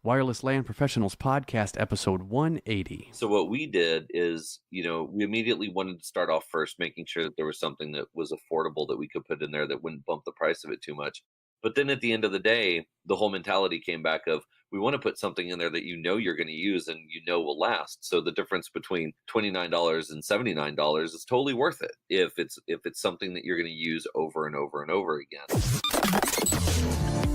Wireless LAN Professionals Podcast, episode 180. So what we did is, we immediately wanted to start off first, making sure that there was something that was affordable that we could put in there that wouldn't bump the price of it too much. But then at the end of the day, the whole mentality came back of, we want to put something in there that you're going to use and will last. So the difference between $29 and $79 is totally worth it if it's something that you're going to use over and over and over again.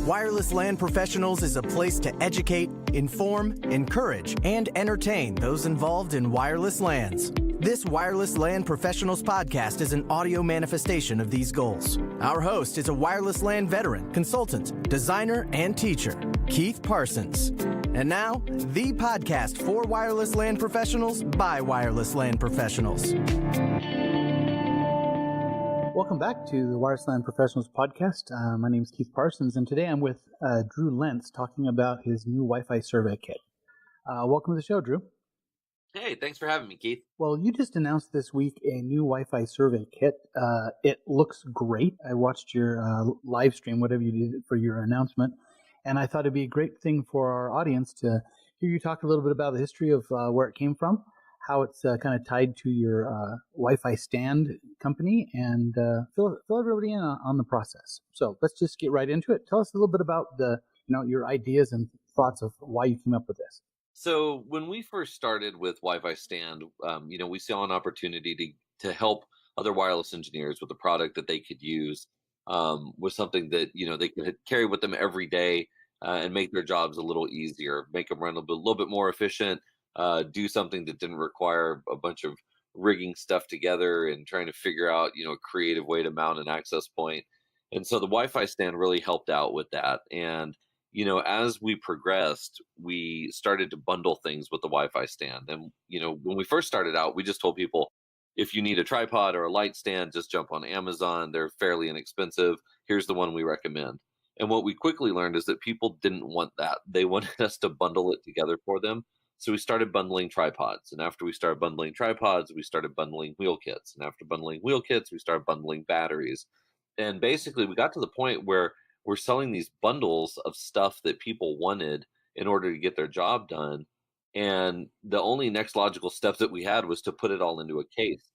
Wireless LAN Professionals is a place to educate, inform, encourage, and entertain those involved in wireless LANs. This Wireless LAN Professionals podcast is an audio manifestation of these goals. Our host is a wireless LAN veteran, consultant, designer, and teacher, Keith Parsons. And now, the podcast for wireless LAN professionals by wireless LAN professionals. Welcome back to the Wireless LAN Professionals podcast. My name is Keith Parsons, and today I'm with Drew Lentz talking about his new Wi-Fi survey kit. Welcome to the show, Drew. Hey, thanks for having me, Keith. Well, you just announced this week a new Wi-Fi survey kit. It looks great. I watched your live stream, whatever you did for your announcement, and I thought it'd be a great thing for our audience to hear you talk a little bit about the history of where it came from, how it's kind of tied to your Wi-Fi Stand company, and fill everybody in on the process. So let's just get right into it. Tell us a little bit about your ideas and thoughts of why you came up with this. So when we first started with Wi-Fi Stand, we saw an opportunity to help other wireless engineers with a product that they could use, with something that they could carry with them every day and make their jobs a little easier, make them run a little bit more efficient. Do something that didn't require a bunch of rigging stuff together and trying to figure out, a creative way to mount an access point. And so the Wi-Fi Stand really helped out with that. And, as we progressed, we started to bundle things with the Wi-Fi Stand. And, when we first started out, we just told people, if you need a tripod or a light stand, just jump on Amazon. They're fairly inexpensive. Here's the one we recommend. And what we quickly learned is that people didn't want that. They wanted us to bundle it together for them. So we started bundling tripods. And after we started bundling tripods, we started bundling wheel kits. And after bundling wheel kits, we started bundling batteries. And basically, we got to the point where we're selling these bundles of stuff that people wanted in order to get their job done. And the only next logical step that we had was to put it all into a case.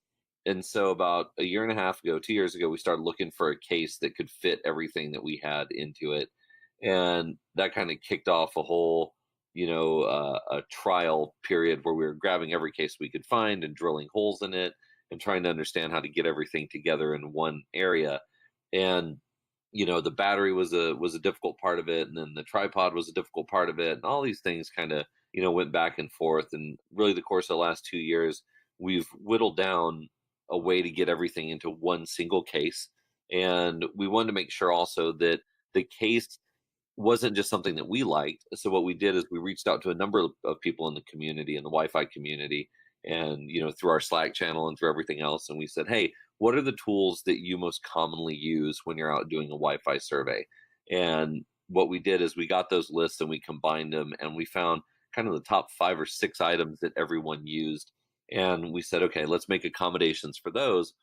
And so about a year and a half ago, 2 years ago, we started looking for a case that could fit everything that we had into it. And that kind of kicked off a whole a trial period where we were grabbing every case we could find and drilling holes in it and trying to understand how to get everything together in one area. And, the battery was a difficult part of it. And then the tripod was a difficult part of it. And all these things kind of, went back and forth. And really the course of the last 2 years, we've whittled down a way to get everything into one single case. And we wanted to make sure also that the case wasn't just something that we liked. So what we did is we reached out to a number of people in the community, in the Wi-Fi community, and through our Slack channel and through everything else. And we said, hey, what are the tools that you most commonly use when you're out doing a Wi-Fi survey? And what we did is we got those lists and we combined them, and we found kind of the top 5 or 6 items that everyone used. And we said, okay, let's make accommodations for those,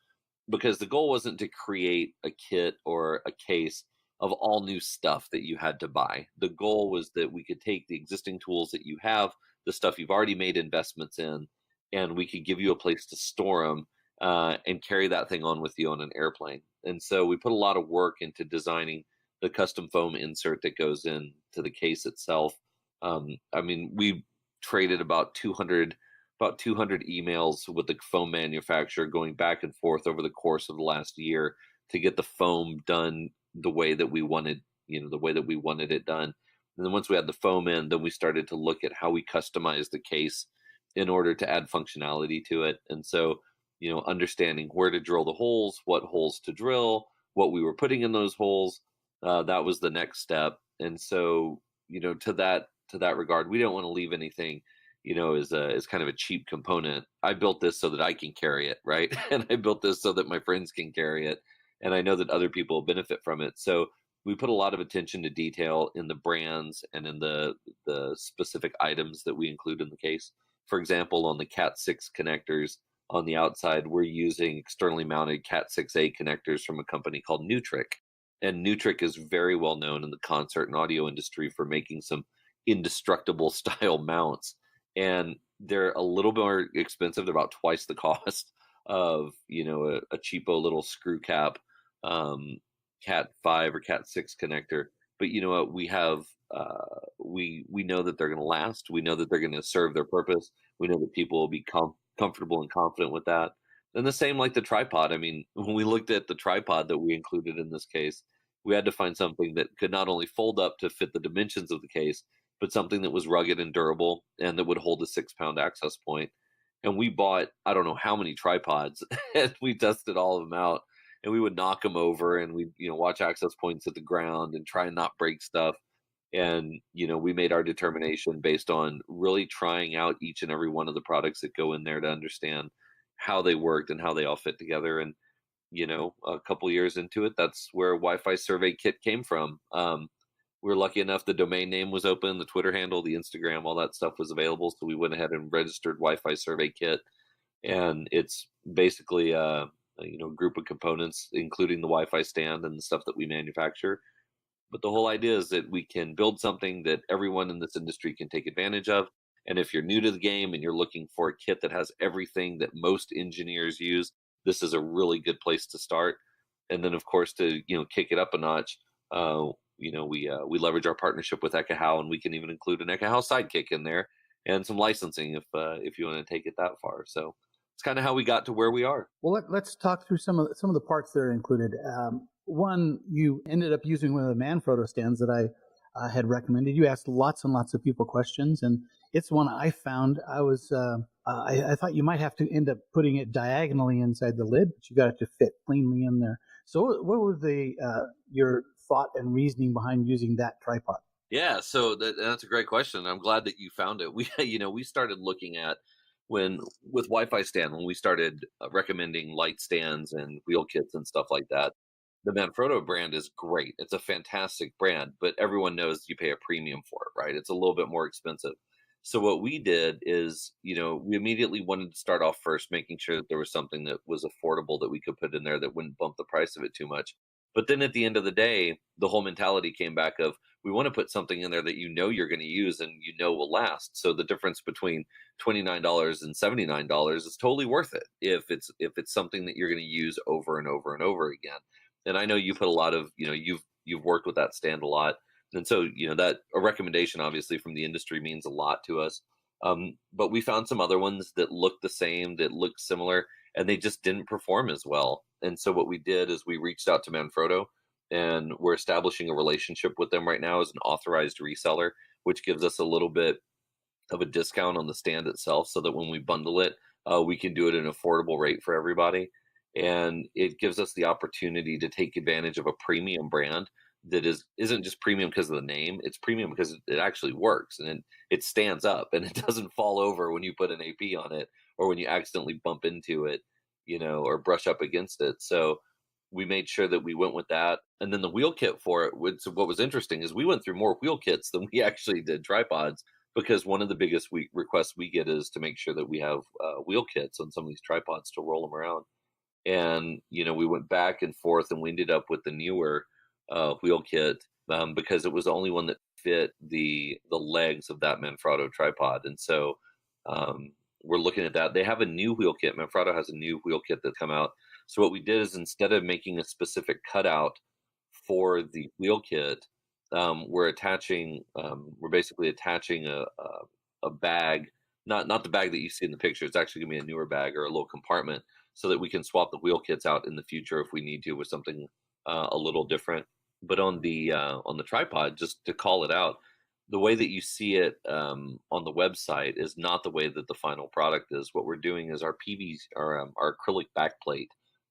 because the goal wasn't to create a kit or a case of all new stuff that you had to buy. The goal was that we could take the existing tools that you have, the stuff you've already made investments in, and we could give you a place to store them and carry that thing on with you on an airplane. And so we put a lot of work into designing the custom foam insert that goes into the case itself. We traded about 200 emails with the foam manufacturer, going back and forth over the course of the last year to get the foam done the way that we wanted, it done. And then once we had the foam in, then we started to look at how we customize the case in order to add functionality to it. And so, understanding where to drill the holes, what holes to drill, what we were putting in those holes, that was the next step. And so, to that regard, we don't want to leave anything, as kind of a cheap component. I built this so that I can carry it, right? And I built this so that my friends can carry it. And I know that other people benefit from it. So we put a lot of attention to detail in the brands and in the specific items that we include in the case. For example, on the Cat6 connectors on the outside, we're using externally mounted Cat6A connectors from a company called Nutric. And Nutric is very well known in the concert and audio industry for making some indestructible style mounts, and they're a little bit more expensive. They're about twice the cost of a cheapo little screw cap Cat 5 or Cat 6 connector. But you know what? We have we know that they're going to last. We know that they're going to serve their purpose. We know that people will be comfortable and confident with that. And the same like the tripod. I mean, when we looked at the tripod that we included in this case, we had to find something that could not only fold up to fit the dimensions of the case, but something that was rugged and durable and that would hold a 6-pound access point. And we bought, I don't know how many tripods, and we tested all of them out, and we would knock them over, and we watch access points at the ground and try and not break stuff. And we made our determination based on really trying out each and every one of the products that go in there to understand how they worked and how they all fit together. And a couple years into it, that's where Wi-Fi Survey Kit came from. We were lucky enough the domain name was open, the Twitter handle, the Instagram, all that stuff was available. So we went ahead and registered Wi-Fi Survey Kit, and it's basically a group of components, including the Wi-Fi stand and the stuff that we manufacture. But the whole idea is that we can build something that everyone in this industry can take advantage of. And if you're new to the game and you're looking for a kit that has everything that most engineers use, this is a really good place to start. And then, of course, to kick it up a notch, we leverage our partnership with Ekahau, and we can even include an Ekahau sidekick in there and some licensing if you want to take it that far. So it's kind of how we got to where we are. Well, let's talk through some of the parts that are included. One, you ended up using one of the Manfrotto stands that I had recommended. You asked lots and lots of people questions, and it's one I found. I thought you might have to end up putting it diagonally inside the lid, but you got it to fit cleanly in there. So what was your thought and reasoning behind using that tripod? Yeah, so that's a great question. I'm glad that you found it. We started looking at with Wi-Fi stand, when we started recommending light stands and wheel kits and stuff like that. The Manfrotto brand is great. It's a fantastic brand, but everyone knows you pay a premium for it, right? It's a little bit more expensive. So what we did is, we immediately wanted to start off first, making sure that there was something that was affordable that we could put in there that wouldn't bump the price of it too much. But then at the end of the day, the whole mentality came back of, we want to put something in there that you're going to use and will last. So the difference between $29 and $79 is totally worth it if it's something that you're going to use over and over and over again. And I know you put a lot of, you've worked with that stand a lot. And so, that a recommendation obviously from the industry means a lot to us. But we found some other ones that looked the same, that looked similar, and they just didn't perform as well. And so what we did is we reached out to Manfrotto, and we're establishing a relationship with them right now as an authorized reseller, which gives us a little bit of a discount on the stand itself, so that when we bundle it, we can do it at an affordable rate for everybody. And it gives us the opportunity to take advantage of a premium brand that isn't just premium because of the name. It's premium because it actually works, and it stands up, and it doesn't fall over when you put an AP on it, or when you accidentally bump into it, or brush up against it. So we made sure that we went with that. And then the wheel kit for it, what was interesting is we went through more wheel kits than we actually did tripods, because one of the biggest requests we get is to make sure that we have wheel kits on some of these tripods to roll them around. And, we went back and forth, and we ended up with the newer wheel kit because it was the only one that fit the legs of that Manfrotto tripod. And so we're looking at that. They have a new wheel kit. Manfrotto has a new wheel kit that's come out. So what we did is, instead of making a specific cutout for the wheel kit, we're basically attaching a bag, not the bag that you see in the picture. It's actually gonna be a newer bag, or a little compartment, so that we can swap the wheel kits out in the future if we need to with something a little different. But on the tripod, just to call it out, the way that you see it on the website is not the way that the final product is. What we're doing is our our acrylic backplate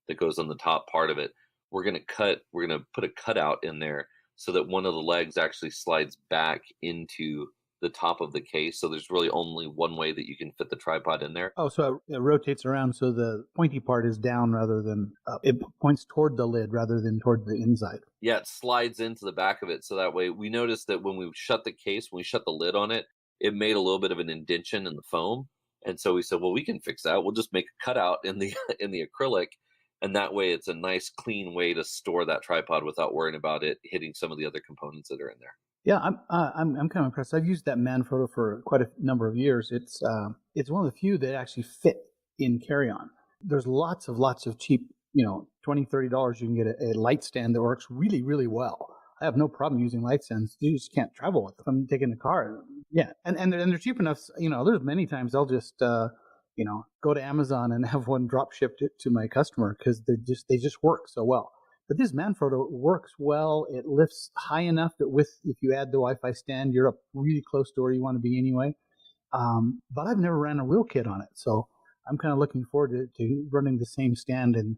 that goes on the top part of it, we're going to put a cutout in there so that one of the legs actually slides back into the top of the case. So there's really only one way that you can fit the tripod in there. Oh, so it rotates around, so the pointy part is down rather than it points toward the lid rather than toward the inside. Yeah, it slides into the back of it. So that way, we noticed that when we shut the case, when we shut the lid on it, it made a little bit of an indentation in the foam. And so we said, well, we can fix that. We'll just make a cutout in the acrylic. And that way, it's a nice, clean way to store that tripod without worrying about it hitting some of the other components that are in there. Yeah, I'm kind of impressed. I've used that Manfrotto for quite a number of years. It's one of the few that actually fit in carry-on. There's lots of cheap, $20-$30 you can get a light stand that works really, really well. I have no problem using light stands. You just can't travel with them. I'm taking the car. Yeah, and they're cheap enough. There's many times I'll just go to Amazon and have one drop shipped to my customer because they just work so well. But this Manfrotto works well. It lifts high enough that if you add the Wi-Fi stand, you're up really close to where you want to be anyway. But I've never ran a wheel kit on it, so I'm kind of looking forward to running the same stand. And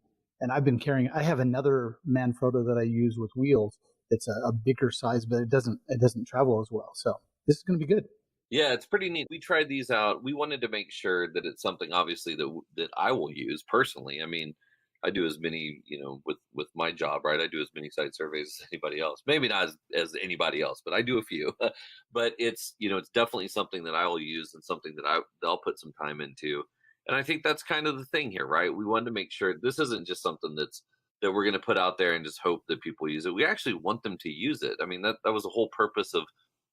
I have another Manfrotto that I use with wheels. It's a bigger size, but it doesn't travel as well. So this is going to be good. Yeah, it's pretty neat. We tried these out. We wanted to make sure that it's something, obviously, that I will use personally. I mean, I do as many, with my job, right? I do as many site surveys as anybody else. Maybe not as anybody else, but I do a few. But it's definitely something that I will use and something that I'll put some time into. And I think that's kind of the thing here, right? We wanted to make sure this isn't just something that we're going to put out there and just hope that people use it. We actually want them to use it. I mean, that was the whole purpose of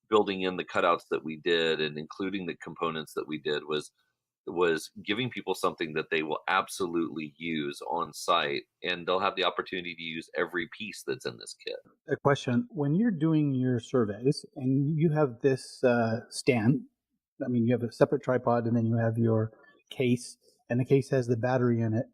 building in the cutouts that we did and including the components that we did was giving people something that they will absolutely use on site, and they'll have the opportunity to use every piece that's in this kit. A question: when you're doing your surveys and you have this stand, I mean, you have a separate tripod and then you have your case, and the case has the battery in it.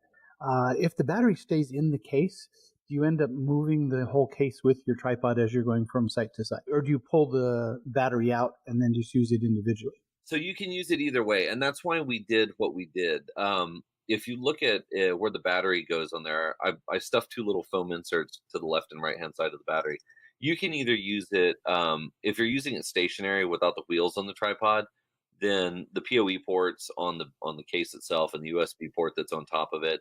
If the battery stays in the case, do you end up moving the whole case with your tripod as you're going from site to site? Or do you pull the battery out and then just use it individually? So you can use it either way, and that's why we did what we did. If you look at where the battery goes on there, I stuffed two little foam inserts to the left and right-hand side of the battery. You can either use it, if you're using it stationary without the wheels on the tripod, then the PoE ports on the case itself and the USB port that's on top of it,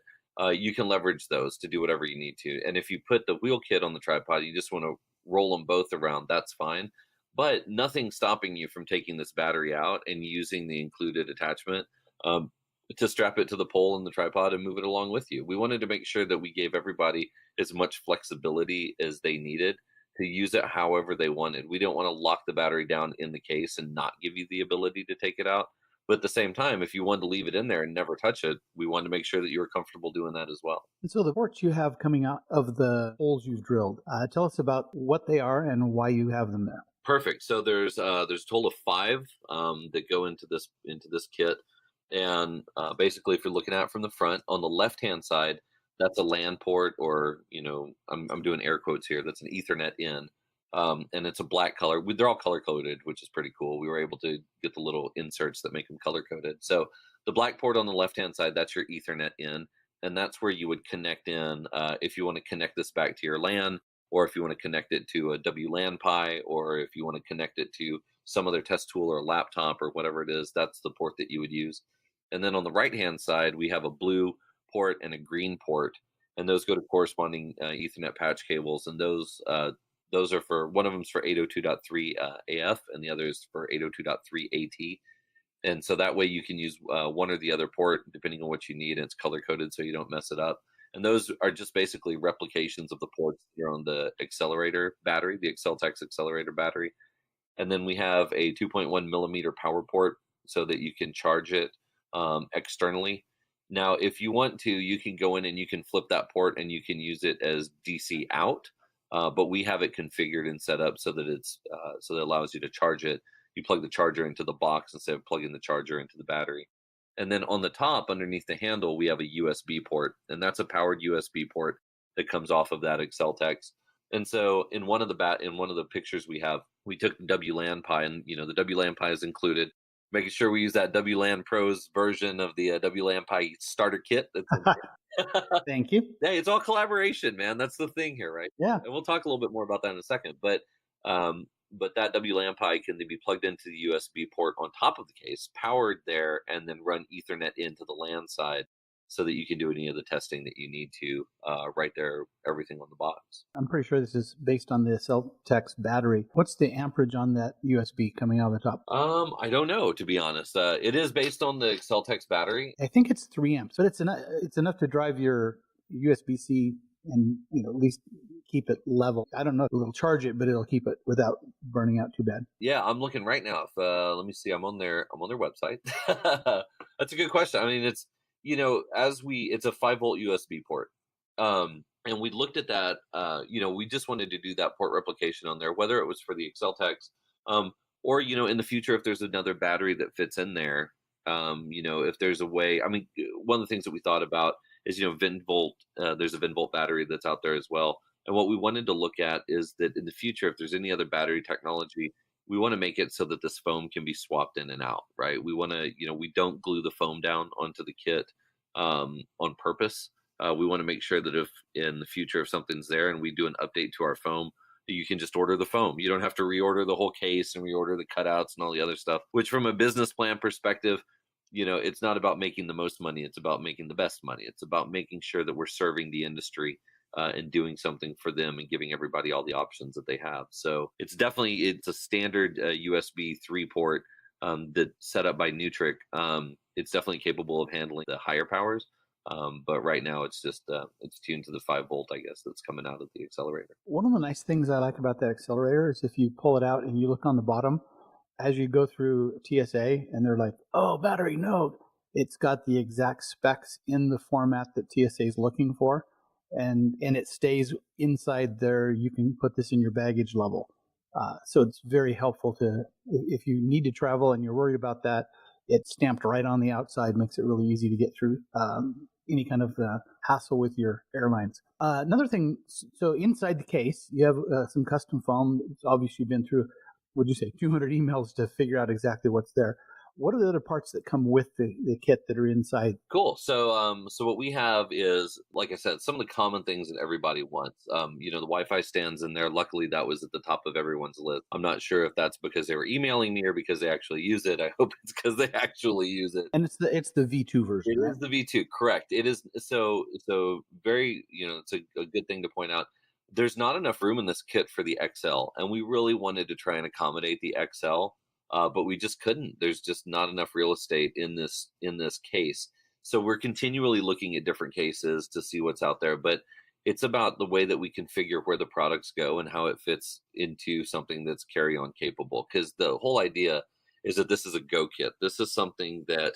you can leverage those to do whatever you need to. And if you put the wheel kit on the tripod, you just want to roll them both around, that's fine. But nothing's stopping you from taking this battery out and using the included attachment to strap it to the pole and the tripod and move it along with you. We wanted to make sure that we gave everybody as much flexibility as they needed to use it however they wanted. We don't want to lock the battery down in the case and not give you the ability to take it out. But at the same time, if you wanted to leave it in there and never touch it, we wanted to make sure that you were comfortable doing that as well. And so the ports you have coming out of the holes you've drilled, tell us about what they are and why you have them there. Perfect. So there's a total of 5 that go into this kit, and basically, if you're looking at it from the front, on the left-hand side, that's a LAN port, or I'm doing air quotes here. That's an Ethernet in, and it's a black color. They're all color coded, which is pretty cool. We were able to get the little inserts that make them color coded. So the black port on the left-hand side, that's your Ethernet in, and that's where you would connect in if you want to connect this back to your LAN, or if you want to connect it to a WLAN Pi, or if you want to connect it to some other test tool or a laptop or whatever it is, that's the port that you would use. And then on the right-hand side, we have a blue port and a green port, and those go to corresponding Ethernet patch cables. And those are for, one of them's for 802.3 AF, and the other is for 802.3 AT. And so that way you can use one or the other port depending on what you need, and it's color-coded so you don't mess it up. And those are just basically replications of the ports here on the accelerator battery, the Exceltex accelerator battery. And then we have a 2.1 millimeter power port so that you can charge it externally. Now, if you want to, you can go in and you can flip that port and you can use it as DC out. But we have it configured and set up so that so that it allows you to charge it. You plug the charger into the box instead of plugging the charger into the battery. And then on the top, underneath the handle, we have a USB port, and that's a powered USB port that comes off of that Exceltex. And so in one of the pictures we have, we took WLAN Pi, and the WLAN Pi is included, making sure we use that WLAN Pro's version of the WLAN Pi starter kit. Thank you. Hey, it's all collaboration, man. That's the thing here, right? Yeah. And we'll talk a little bit more about that in a second. But that WLAN Pi can then be plugged into the USB port on top of the case, powered there, and then run Ethernet into the LAN side so that you can do any of the testing that you need to right there, everything on the box. I'm pretty sure this is based on the Exceltex battery. What's the amperage on that USB coming out of the top? I don't know, to be honest. It is based on the Exceltex battery. I think it's 3 amps, but it's enough to drive your USB-C and at least keep it level. I don't know. It'll charge it, but it'll keep it without burning out too bad. Yeah, I'm looking right now. If, let me see. I'm on their website. That's a good question. I mean, it's it's a 5-volt USB port. And we looked at that. We just wanted to do that port replication on there, whether it was for the Excel text, or in the future if there's another battery that fits in there. If there's a way. I mean, one of the things that we thought about is VinVolt. There's a VinVolt battery that's out there as well. And what we wanted to look at is that in the future, if there's any other battery technology, we want to make it so that this foam can be swapped in and out, right? We want to, we don't glue the foam down onto the kit on purpose. We want to make sure that if in the future, if something's there and we do an update to our foam, you can just order the foam. You don't have to reorder the whole case and reorder the cutouts and all the other stuff, which from a business plan perspective, it's not about making the most money. It's about making the best money. It's about making sure that we're serving the industry and doing something for them and giving everybody all the options that they have. So it's a standard USB 3 port that's set up by Nutric. It's definitely capable of handling the higher powers. But right now it's just it's tuned to the 5-volt, I guess, that's coming out of the accelerator. One of the nice things I like about that accelerator is if you pull it out and you look on the bottom, as you go through TSA and they're like, oh, battery, no, it's got the exact specs in the format that TSA is looking for. And it stays inside there. You can put this in your baggage level. So it's very helpful if you need to travel and you're worried about that, it's stamped right on the outside, makes it really easy to get through any kind of hassle with your airlines. Another thing, so inside the case, you have some custom foam. It's obviously been through, would you say, 200 emails to figure out exactly what's there. What are the other parts that come with the kit that are inside? Cool. So what we have is, like I said, some of the common things that everybody wants. The Wi-Fi stands in there. Luckily, that was at the top of everyone's list. I'm not sure if that's because they were emailing me or because they actually use it. I hope it's because they actually use it. And it's the V2 version. It is the V2, correct. It is so very, it's a good thing to point out. There's not enough room in this kit for the XL, and we really wanted to try and accommodate the XL. But we just couldn't. There's just not enough real estate in this case. So we're continually looking at different cases to see what's out there. But it's about the way that we configure where the products go and how it fits into something that's carry-on capable. Because the whole idea is that this is a go kit. This is something that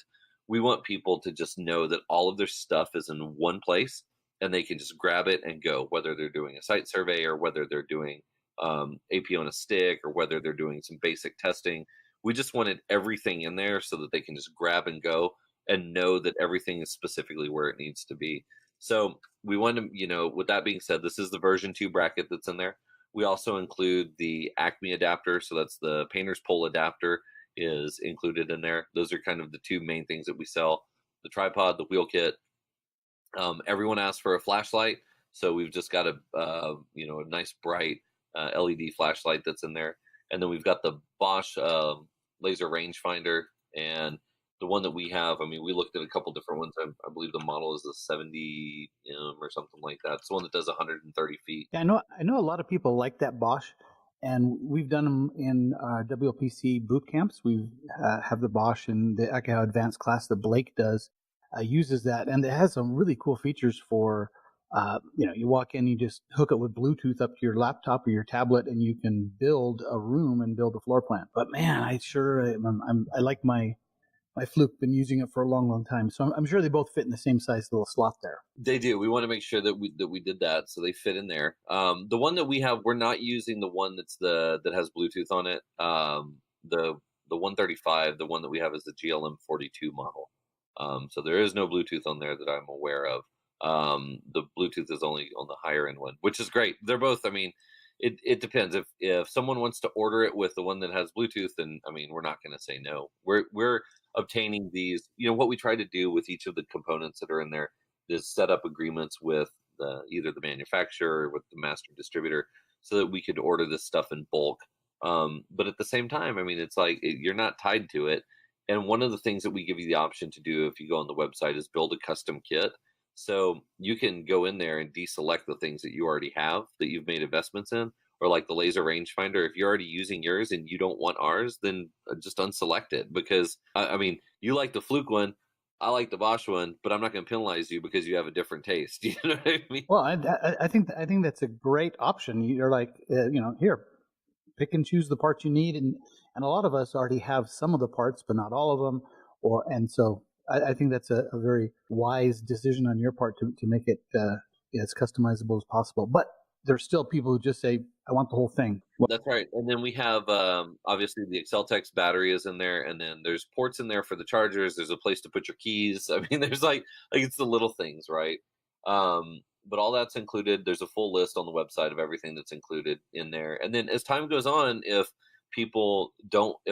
we want people to just know that all of their stuff is in one place and they can just grab it and go, whether they're doing a site survey or whether they're doing AP on a stick or whether they're doing some basic testing. We just wanted everything in there so that they can just grab and go and know that everything is specifically where it needs to be. So we want to, with that being said, this is the version 2 bracket that's in there. We also include the Acme adapter. So that's the painter's pole adapter is included in there. Those are kind of the 2 main things that we sell. The tripod, the wheel kit. Everyone asks for a flashlight. So we've just got a nice bright LED flashlight that's in there. And then we've got the Bosch laser rangefinder, and the one that we have, I mean, we looked at a couple different ones. I believe the model is the 70M or something like that. It's the one that does 130 feet. Yeah, I know a lot of people like that Bosch, and we've done them in WLPC boot camps. We have the Bosch in the Echo Advanced class that Blake does, uses that, and it has some really cool features for you walk in, you just hook it with Bluetooth up to your laptop or your tablet, and you can build a room and build a floor plan. But man, I like my Fluke. Been using it for a long, long time, so I'm sure they both fit in the same size little slot there. They do. We want to make sure that we did that, so they fit in there. The one that we have, we're not using the one that has Bluetooth on it. The 135, the one that we have is the GLM 42 model. So there is no Bluetooth on there that I'm aware of. The Bluetooth is only on the higher end one, which is great. They're both, I mean, it depends. If someone wants to order it with the one that has Bluetooth, then I mean, we're not going to say no. We're obtaining these, what we try to do with each of the components that are in there is set up agreements with either the manufacturer or with the master distributor so that we could order this stuff in bulk. But at the same time, I mean, it's like you're not tied to it. And one of the things that we give you the option to do if you go on the website is build a custom kit. So you can go in there and deselect the things that you already have that you've made investments in, or like the laser rangefinder. If you're already using yours and you don't want ours, then just unselect it, because I mean, you like the Fluke one. I like the Bosch one, but I'm not going to penalize you because you have a different taste. You know what I mean? Well, I think that's a great option. You're like, here, pick and choose the parts you need, and a lot of us already have some of the parts, but not all of them. And so I think that's a very wise decision on your part to make it as customizable as possible. But there's still people who just say, I want the whole thing. That's right. And then we have obviously the Exceltex battery is in there, and then there's ports in there for the chargers. There's a place to put your keys. I mean, there's like it's the little things, right? But all that's included. There's a full list on the website of everything that's included in there. And then as time goes on, if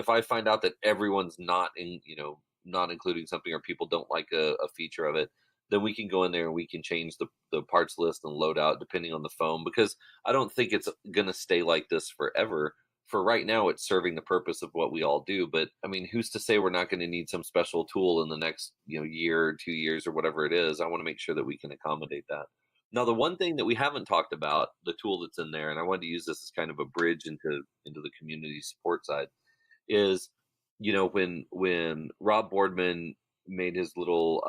I find out that everyone's not including something, or people don't like a feature of it, then we can go in there and we can change the parts list and load out depending on the foam, because I don't think it's going to stay like this forever. For right now, it's serving the purpose of what we all do. But I mean, who's to say we're not going to need some special tool in the next year or 2 years or whatever it is? I want to make sure that we can accommodate that. Now, the one thing that we haven't talked about, the tool that's in there, and I wanted to use this as kind of a bridge into the community support side, is when Rob Boardman made his little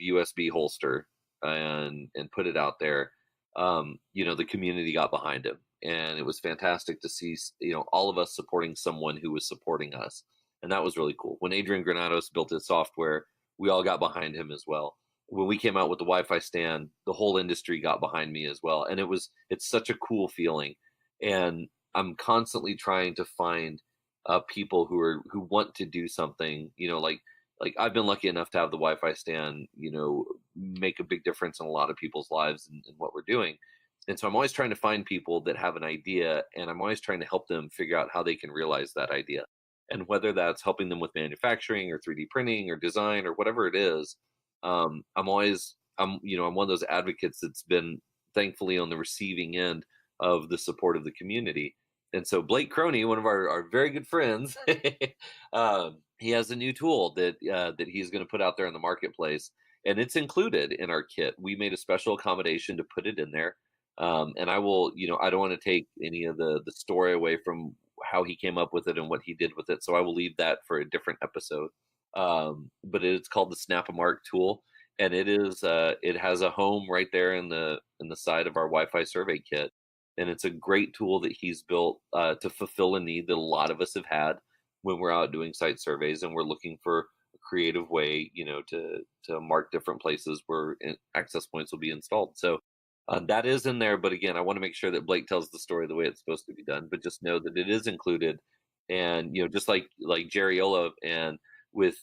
USB holster and put it out there, the community got behind him, and it was fantastic to see all of us supporting someone who was supporting us, and that was really cool. When Adrian Granados built his software, we all got behind him as well. When we came out with the Wi-Fi stand, the whole industry got behind me as well, and it's such a cool feeling. And I'm constantly trying to find people who want to do something, like I've been lucky enough to have the Wi-Fi stand, make a big difference in a lot of people's lives and what we're doing. And so I'm always trying to find people that have an idea, and I'm always trying to help them figure out how they can realize that idea. And whether that's helping them with manufacturing or 3D printing or design or whatever it is, I'm one of those advocates that's been thankfully on the receiving end of the support of the community. And so Blake Croney, one of our very good friends, he has a new tool that he's going to put out there in the marketplace, and it's included in our kit. We made a special accommodation to put it in there. And I will, I don't want to take any of the story away from how he came up with it and what he did with it. So I will leave that for a different episode. But it's called the Snap-A-Mark tool, and it has a home right there in the side of our Wi-Fi survey kit. And it's a great tool that he's built to fulfill a need that a lot of us have had when we're out doing site surveys, and we're looking for a creative way, to mark different places where access points will be installed. So that is in there. But again, I want to make sure that Blake tells the story the way it's supposed to be done. But just know that it is included, and just like Jerry Ola, and with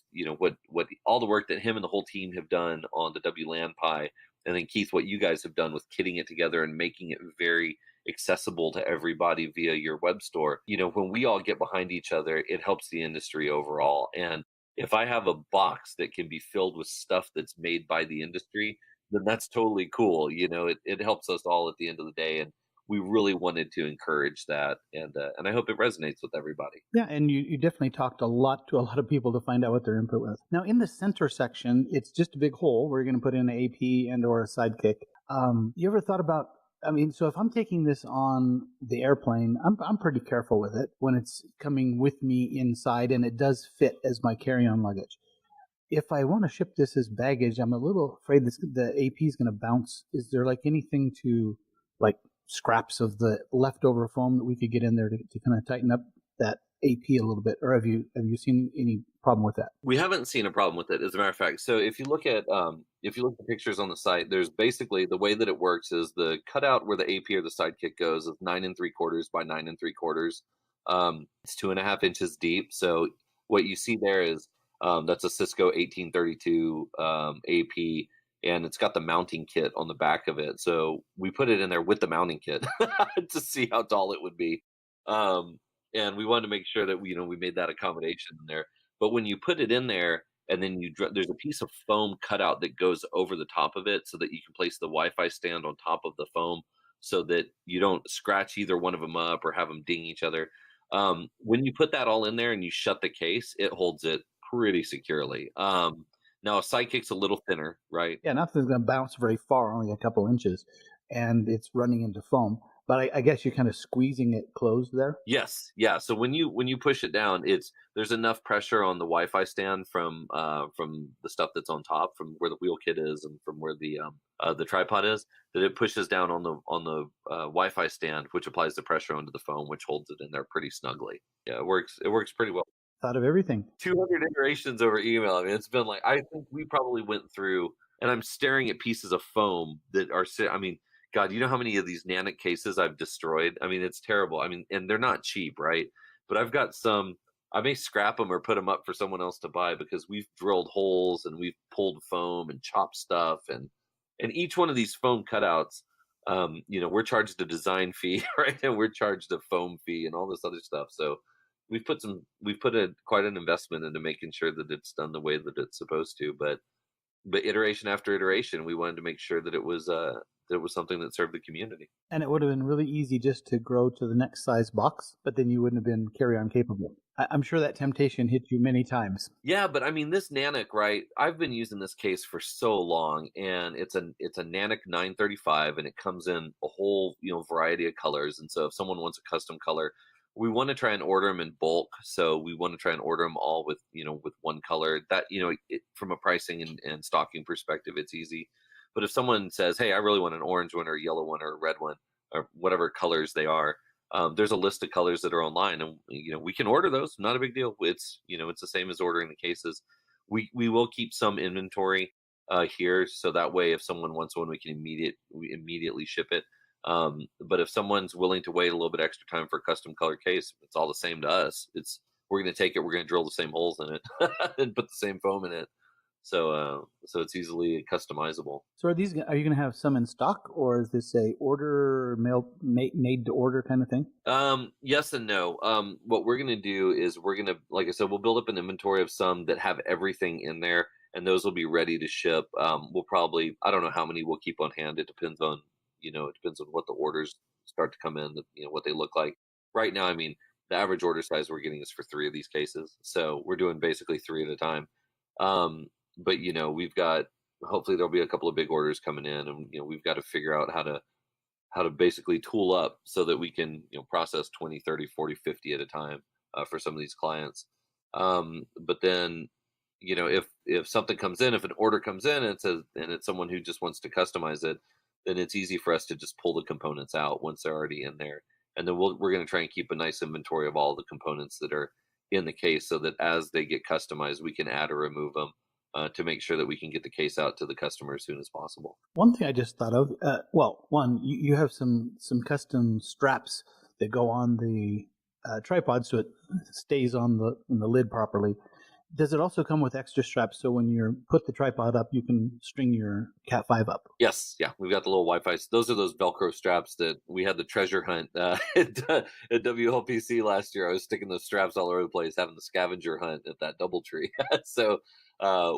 what all the work that him and the whole team have done on the WLAN Pi, and then Keith, what you guys have done with kitting it together and making it very accessible to everybody via your web store. When we all get behind each other, it helps the industry overall. And if I have a box that can be filled with stuff that's made by the industry, then that's totally cool. It helps us all at the end of the day. And we really wanted to encourage that. And I hope it resonates with everybody. Yeah, and you definitely talked to a lot of people to find out what their input was. Now, in the center section, it's just a big hole where you're going to put in an AP and or a sidekick. You ever thought about, so if I'm taking this on the airplane, I'm pretty careful with it when it's coming with me inside, and it does fit as my carry-on luggage. If I want to ship this as baggage, I'm a little afraid the AP is going to bounce. Is there anything to scraps of the leftover foam that we could get in there to kind of tighten up that AP a little bit, or have you seen any problem with that? We haven't seen a problem with it, as a matter of fact. So if you look at pictures on the site, there's basically, the way that it works is the cutout where the AP or the sidekick goes is 9 3/4 by 9 3/4. It's 2.5 inches deep. So what you see there is that's a Cisco 1832 AP. And it's got the mounting kit on the back of it. So we put it in there with the mounting kit to see how tall it would be. And we wanted to make sure that we made that accommodation in there. But when you put it in there, and then there's a piece of foam cutout that goes over the top of it so that you can place the Wi-Fi stand on top of the foam so that you don't scratch either one of them up or have them ding each other. When you put that all in there and you shut the case, it holds it pretty securely. Now, a sidekick's a little thinner, right? Yeah, nothing's going to bounce very far, only a couple inches, and it's running into foam. But I guess you're kind of squeezing it closed there. Yes, yeah. So when you push it down, there's enough pressure on the Wi-Fi stand from the stuff that's on top, from where the wheel kit is, and from where the tripod is, that it pushes down on the Wi-Fi stand, which applies the pressure onto the phone, which holds it in there pretty snugly. Yeah, it works pretty well. Thought of everything. 200 iterations over email. I mean, it's been like, I think we probably went through, and I'm staring at pieces of foam that are, I mean, God, you know how many of these Nanic cases I've destroyed? I mean, it's terrible. I mean, and they're not cheap, right? But I've got some, I may scrap them or put them up for someone else to buy, because we've drilled holes and we've pulled foam and chopped stuff. And each one of these foam cutouts, we're charged a design fee, right? And we're charged a foam fee and all this other stuff. So we've put quite an investment into making sure that it's done the way that it's supposed to. But iteration after iteration, we wanted to make sure that it was something that served the community. And it would have been really easy just to grow to the next size box, but then you wouldn't have been carry-on capable. I'm sure that temptation hit you many times. Yeah, but I mean, this Nanic, right? I've been using this case for so long, and it's a Nanic 935, and it comes in a whole variety of colors. And so if someone wants a custom color, we want to try and order them in bulk. So we want to try and order them all with one color. That from a pricing and stocking perspective, it's easy. But if someone says, hey, I really want an orange one or a yellow one or a red one or whatever colors they are, there's a list of colors that are online, and we can order those. Not a big deal. It's it's the same as ordering the cases. We will keep some inventory here, so that way if someone wants one, we immediately ship it. But if someone's willing to wait a little bit extra time for a custom color case, it's all the same to us. We're going to take it, we're going to drill the same holes in it and put the same foam in it. So it's easily customizable. So are you going to have some in stock, or is this a made to order kind of thing? Yes and no. What we're going to do is like I said, we'll build up an inventory of some that have everything in there, and those will be ready to ship. We'll probably, I don't know how many we'll keep on hand. It depends on what the orders start to come in, what they look like. Right now, I mean, the average order size we're getting is for 3 of these cases. So we're doing basically 3 at a time. But we've got, hopefully there'll be a couple of big orders coming in, and we've got to figure out how to basically tool up so that we can process 20, 30, 40, 50 at a time for some of these clients. But then if something comes in, if an order comes in and it's someone who just wants to customize it, then it's easy for us to just pull the components out once they're already in there. And then we're going to try and keep a nice inventory of all the components that are in the case, so that as they get customized, we can add or remove them to make sure that we can get the case out to the customer as soon as possible. One thing I just thought of, you have some custom straps that go on the tripod so it stays on the lid properly. Does it also come with extra straps, so when you put the tripod up, you can string your Cat 5 up? Yes, yeah. We've got the little Wi-Fi. Those are those Velcro straps that we had the treasure hunt at WLPC last year. I was sticking those straps all over the place, having the scavenger hunt at that DoubleTree. So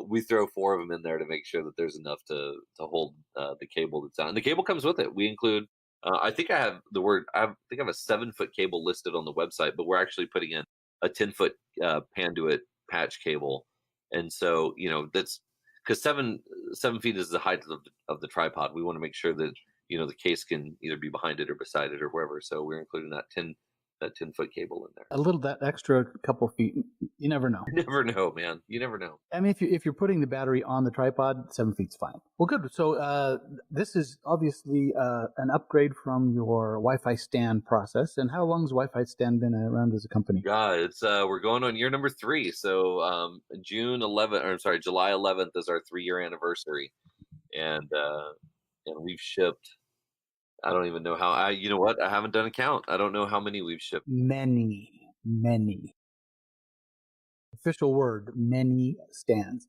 we throw 4 of them in there to make sure that there's enough to hold the cable that's on. And the cable comes with it. We include, I think I have a 7-foot cable listed on the website, but we're actually putting in a 10-foot Panduit patch cable. And so that's because 7 feet is the height of the tripod. We want to make sure that the case can either be behind it or beside it or wherever. So we're including that 10-foot cable in there. A little, that extra couple feet, you never know. You never know, man. You never know. I mean, if you're putting the battery on the tripod, 7 feet's fine. Well, good. So this is obviously an upgrade from your Wi-Fi stand process. And how long has Wi-Fi stand been around as a company? Yeah, it's we're going on year number 3. So July 11th is our 3-year anniversary, and we've shipped. I don't even know how. You know what? I haven't done a count. I don't know how many we've shipped. Many. Official word, many stands.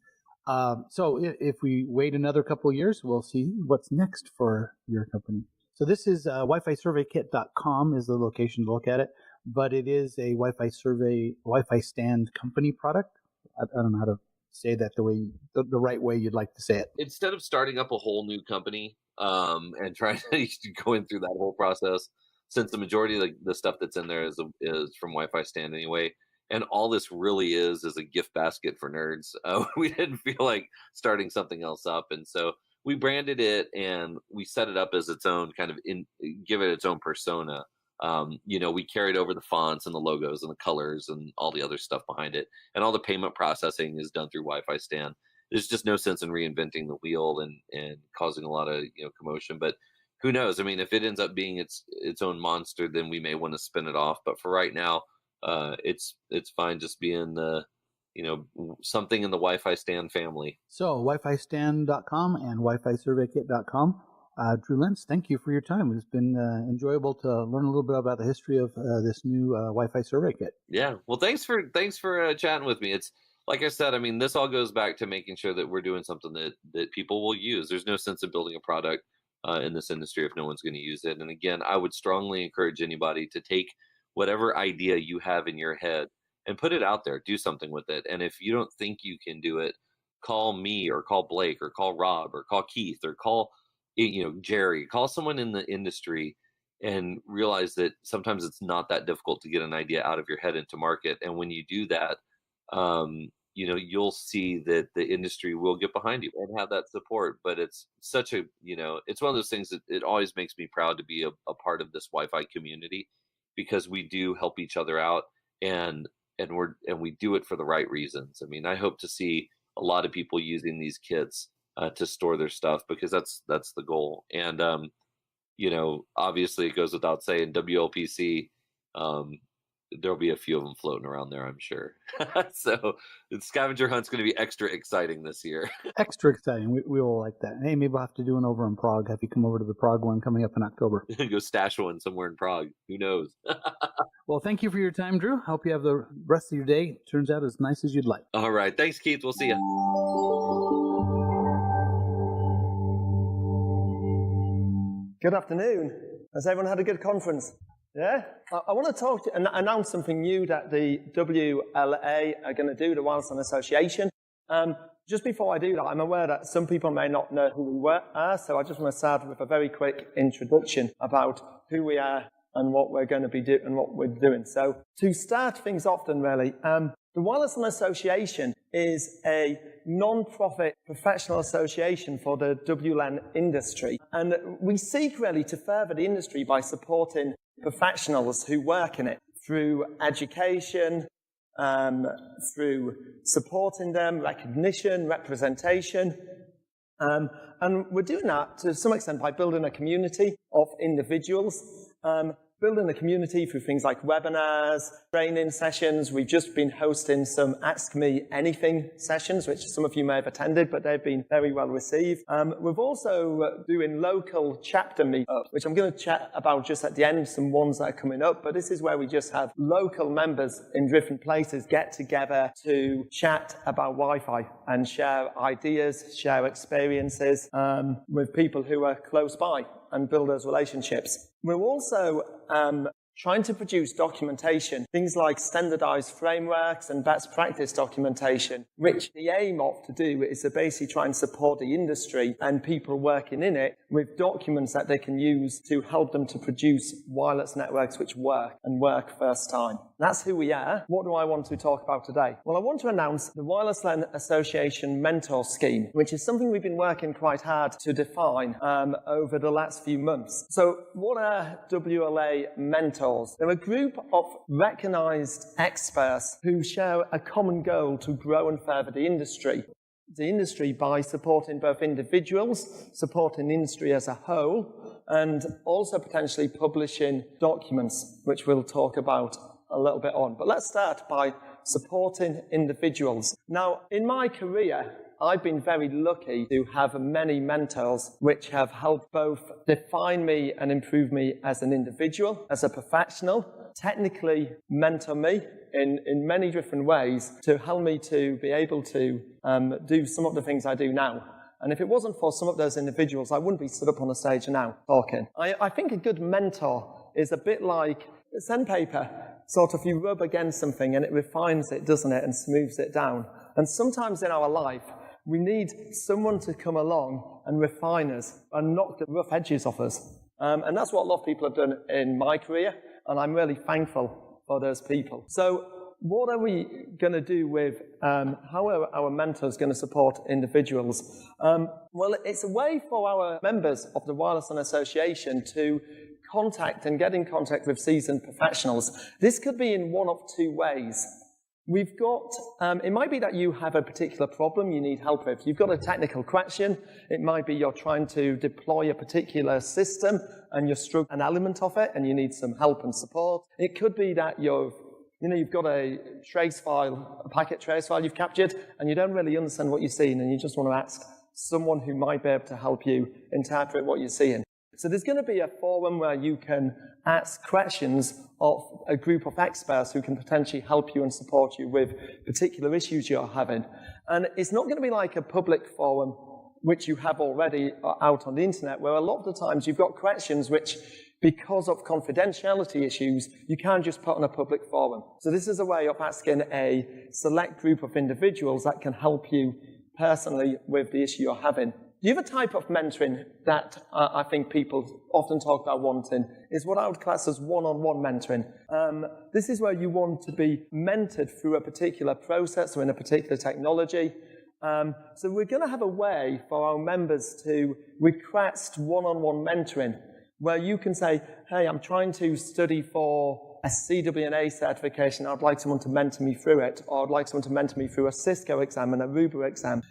So if we wait another couple of years, we'll see what's next for your company. So this is WiFiSurveyKit.com is the location to look at it, but it is a Wi-Fi stand company product. I don't know how to say that the right way you'd like to say it. Instead of starting up a whole new company and trying to going through that whole process, since the majority of the stuff that's in there is from Wi-Fi stand anyway, and all this really is a gift basket for nerds, we didn't feel like starting something else up, and so we branded it and we set it up as its own kind of give it its own persona. We carried over the fonts and the logos and the colors and all the other stuff behind it, and all the payment processing is done through Wi-Fi Stand. There's just no sense in reinventing the wheel and causing a lot of commotion. But who knows? I mean, if it ends up being its own monster, then we may want to spin it off. But for right now, it's fine just being something in the Wi-Fi Stand family. So WiFiStand.com and WiFiSurveyKit.com. Drew Lentz, thank you for your time. It's been enjoyable to learn a little bit about the history of this new Wi-Fi survey kit. Yeah. Well, thanks for chatting with me. It's like I said, I mean, this all goes back to making sure that we're doing something that people will use. There's no sense in building a product in this industry if no one's going to use it. And again, I would strongly encourage anybody to take whatever idea you have in your head and put it out there, do something with it. And if you don't think you can do it, call me or call Blake or call Rob or call Keith or call Jerry, call someone in the industry, and realize that sometimes it's not that difficult to get an idea out of your head into market. And when you do that, you'll see that the industry will get behind you and have that support. But it's such a, it's one of those things that it always makes me proud to be a part of this Wi-Fi community, because we do help each other out and we do it for the right reasons. I mean, I hope to see a lot of people using these kits to store their stuff, because that's the goal. And obviously it goes without saying, WLPC, there'll be a few of them floating around there, I'm sure. So the scavenger hunt's going to be extra exciting this year. Extra exciting. We will like that. Hey, maybe we'll have to do one over in Prague. Have you come over to the Prague one coming up in October? Go stash one somewhere in Prague. Who knows? Well, thank you for your time, Drew. Hope you have the rest of your day turns out as nice as you'd like. All right. Thanks, Keith. We'll see you. Good afternoon. Has everyone had a good conference? Yeah? I want to talk to you and announce something new that the WLA are going to do, the Wireless LAN Association. Just before I do that, I'm aware that some people may not know who we are, so I just want to start with a very quick introduction about who we are and what we're going to be doing and what we're doing. So to start things off then, really, the Wireless LAN Association is a non-profit professional association for the WLAN industry. And we seek really to further the industry by supporting professionals who work in it through education, through supporting them, recognition, representation. And we're doing that to some extent by building a community of individuals, building a community through things like webinars, training sessions. We've just been hosting some Ask Me Anything sessions, which some of you may have attended, but they've been very well received. We've also doing local chapter meetups, which I'm going to chat about just at the end, some ones that are coming up. But this is where we just have local members in different places get together to chat about Wi-Fi and share ideas, share experiences with people who are close by and build those relationships. We're also trying to produce documentation, things like standardized frameworks and best practice documentation, which the aim of to do is to basically try and support the industry and people working in it with documents that they can use to help them to produce wireless networks which work and work first time. That's who we are. What do I want to talk about today? Well, I want to announce the Wireless LAN Association Mentor Scheme, which is something we've been working quite hard to define over the last few months. So what are WLA mentors? They're a group of recognized experts who share a common goal to grow and further the industry by supporting both individuals, supporting the industry as a whole, and also potentially publishing documents, which we'll talk about a little bit on. But let's start by supporting individuals. Now, in my career, I've been very lucky to have many mentors which have helped both define me and improve me as an individual, as a professional, technically mentor me in many different ways to help me to be able to do some of the things I do now. And if it wasn't for some of those individuals, I wouldn't be stood up on a stage now talking. I think a good mentor is a bit like sandpaper. Sort of you rub against something and it refines it, doesn't it, and smooths it down. And sometimes in our life, we need someone to come along and refine us and knock the rough edges off us. And that's what a lot of people have done in my career, and I'm really thankful for those people. So what are we going to do with, how are our mentors going to support individuals? Well, it's a way for our members of the Wireless LAN Association to contact and get in contact with seasoned professionals. This could be in one of two ways. We've got, it might be that you have a particular problem you need help with. You've got a technical question. It might be you're trying to deploy a particular system and you're struggling an element of it and you need some help and support. It could be that you've got a trace file, a packet trace file you've captured, and you don't really understand what you're seeing, and you just want to ask someone who might be able to help you interpret what you're seeing. So there's going to be a forum where you can ask questions of a group of experts who can potentially help you and support you with particular issues you're having. And it's not going to be like a public forum, which you have already out on the internet, where a lot of the times you've got questions which, because of confidentiality issues, you can't just put on a public forum. So this is a way of asking a select group of individuals that can help you personally with the issue you're having. The other type of mentoring that I think people often talk about wanting is what I would class as one-on-one mentoring. This is where you want to be mentored through a particular process or in a particular technology. So we're going to have a way for our members to request one-on-one mentoring, where you can say, hey, I'm trying to study for a CWNA certification. I'd like someone to mentor me through it, or I'd like someone to mentor me through a Cisco exam and a Aruba exam.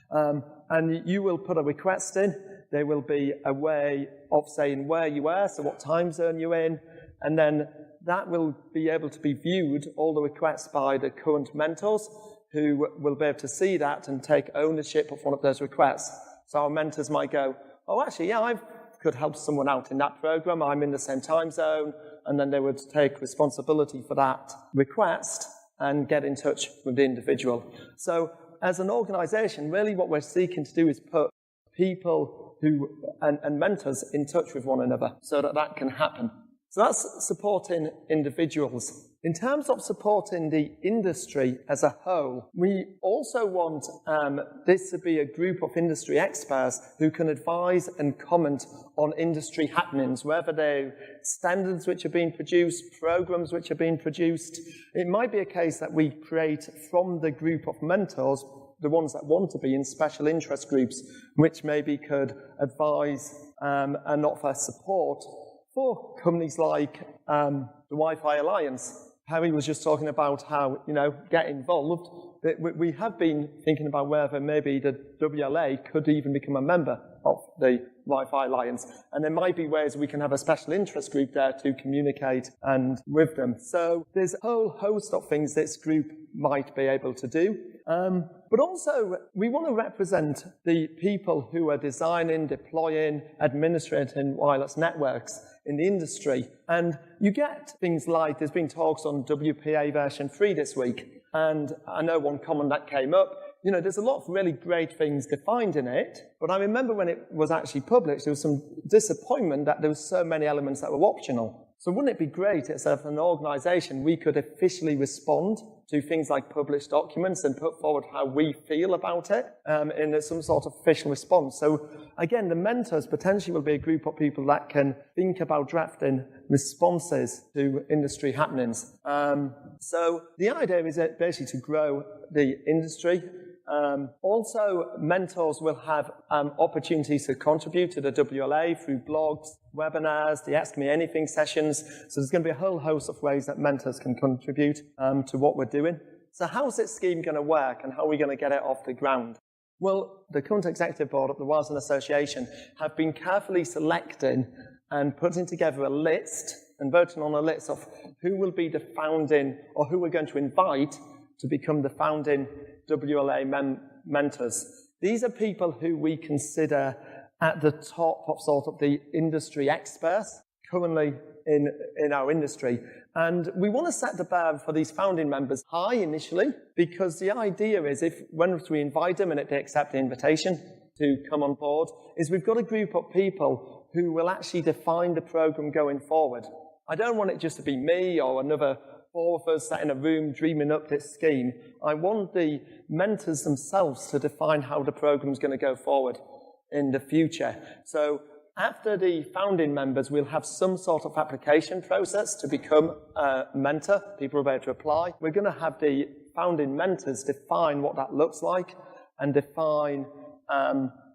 And you will put a request in. There will be a way of saying where you are, so what time zone you're in, and then that will be able to be viewed, all the requests, by the current mentors, who will be able to see that and take ownership of one of those requests. So our mentors might go, oh, actually, yeah, I could help someone out in that program. I'm in the same time zone. And then they would take responsibility for that request and get in touch with the individual. So as an organization, really what we're seeking to do is put people and mentors in touch with one another so that that can happen. So that's supporting individuals. In terms of supporting the industry as a whole, we also want this to be a group of industry experts who can advise and comment on industry happenings, whether they're standards which are being produced, programs which are being produced. It might be a case that we create from the group of mentors, the ones that want to be in special interest groups, which maybe could advise and offer support for companies like the Wi-Fi Alliance. Harry was just talking about how, get involved. We have been thinking about whether maybe the WLA could even become a member of the Wi-Fi Alliance. And there might be ways we can have a special interest group there to communicate and with them. So there's a whole host of things this group might be able to do. But also, we want to represent the people who are designing, deploying, administrating wireless networks in the industry. And you get things like, there's been talks on WPA version 3 this week, and I know one comment that came up, there's a lot of really great things defined in it, but I remember when it was actually published, there was some disappointment that there were so many elements that were optional. So wouldn't it be great as an organization we could officially respond to things like published documents and put forward how we feel about it in some sort of official response. So again, the mentors potentially will be a group of people that can think about drafting responses to industry happenings. So the idea is basically to grow the industry. Also, mentors will have opportunities to contribute to the WLA through blogs, webinars, the Ask Me Anything sessions. So there's going to be a whole host of ways that mentors can contribute to what we're doing. So how's this scheme going to work, and how are we going to get it off the ground? Well, the current executive board of the WLAN Association have been carefully selecting and putting together a list and voting on a list of who will be the founding, or who we're going to invite to become the founding WLA mentors. These are people who we consider at the top of sort of the industry experts currently in our industry. And we want to set the bar for these founding members high initially, because the idea is when we invite them and if they accept the invitation to come on board, is we've got a group of people who will actually define the program going forward. I don't want it just to be me or another 4 of us sat in a room dreaming up this scheme. I want the mentors themselves to define how the program is going to go forward in the future. So after the founding members, we'll have some sort of application process to become a mentor. People will be able to apply. We're going to have the founding mentors define what that looks like and define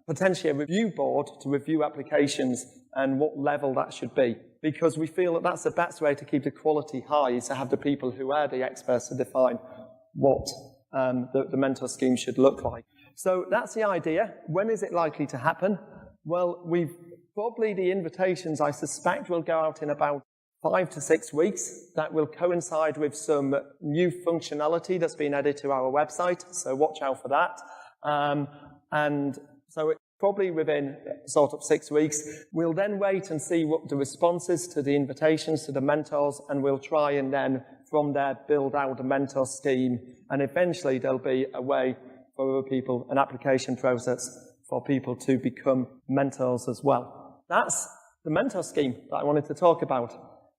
potentially a review board to review applications and what level that should be. Because we feel that that's the best way to keep the quality high, is to have the people who are the experts to define what the mentor scheme should look like. So that's the idea. When is it likely to happen? Well, probably the invitations, I suspect, will go out in about 5 to 6 weeks. That will coincide with some new functionality that's been added to our website, so watch out for that. And so it's probably within sort of 6 weeks. We'll then wait and see what the response is to the invitations to the mentors, and we'll try and then from there build out a mentor scheme, and eventually there'll be a way for other people, an application process for people to become mentors as well. That's the mentor scheme that I wanted to talk about.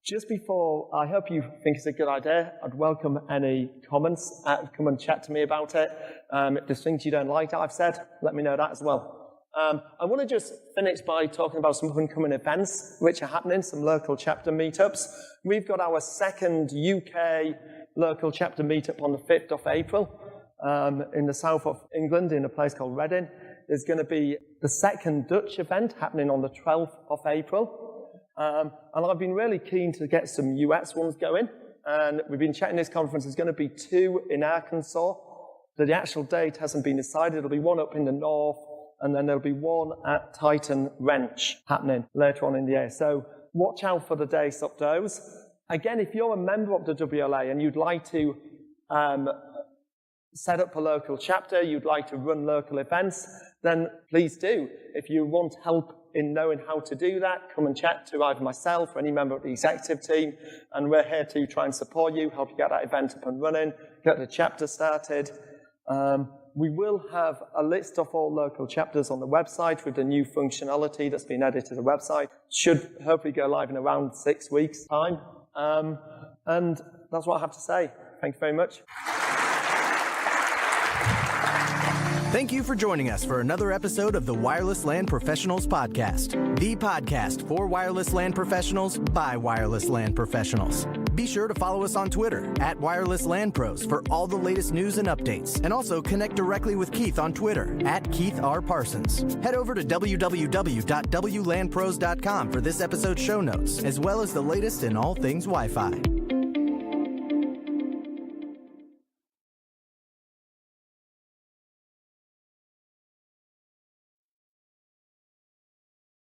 Just before, I hope you think it's a good idea. I'd welcome any comments. Come and chat to me about it. If there's things you don't like that I've said, let me know that as well. I want to just finish by talking about some upcoming events which are happening, some local chapter meetups. We've got our second UK local chapter meetup on the 5th of April in the south of England in a place called Reading. There's going to be the second Dutch event happening on the 12th of April. And I've been really keen to get some US ones going. And we've been chatting this conference. There's going to be 2 in Arkansas. The actual date hasn't been decided. There'll be one up in the north, and then there'll be one at Titan Wrench happening later on in the year. So watch out for the dates of those. Again, if you're a member of the WLA and you'd like to set up a local chapter, you'd like to run local events, then please do. If you want help in knowing how to do that, come and chat to either myself or any member of the executive team, and we're here to try and support you, help you get that event up and running, get the chapter started. We will have a list of all local chapters on the website with the new functionality that's been added to the website. Should hopefully go live in around 6 weeks' time. And that's what I have to say. Thank you very much. Thank you for joining us for another episode of the Wireless LAN Professionals Podcast, the podcast for wireless LAN professionals by wireless LAN professionals. Be sure to follow us on Twitter at Wireless LAN Pros for all the latest news and updates, and also connect directly with Keith on Twitter at Keith R. Parsons. Head over to www.wlanpros.com for this episode's show notes, as well as the latest in all things Wi-Fi.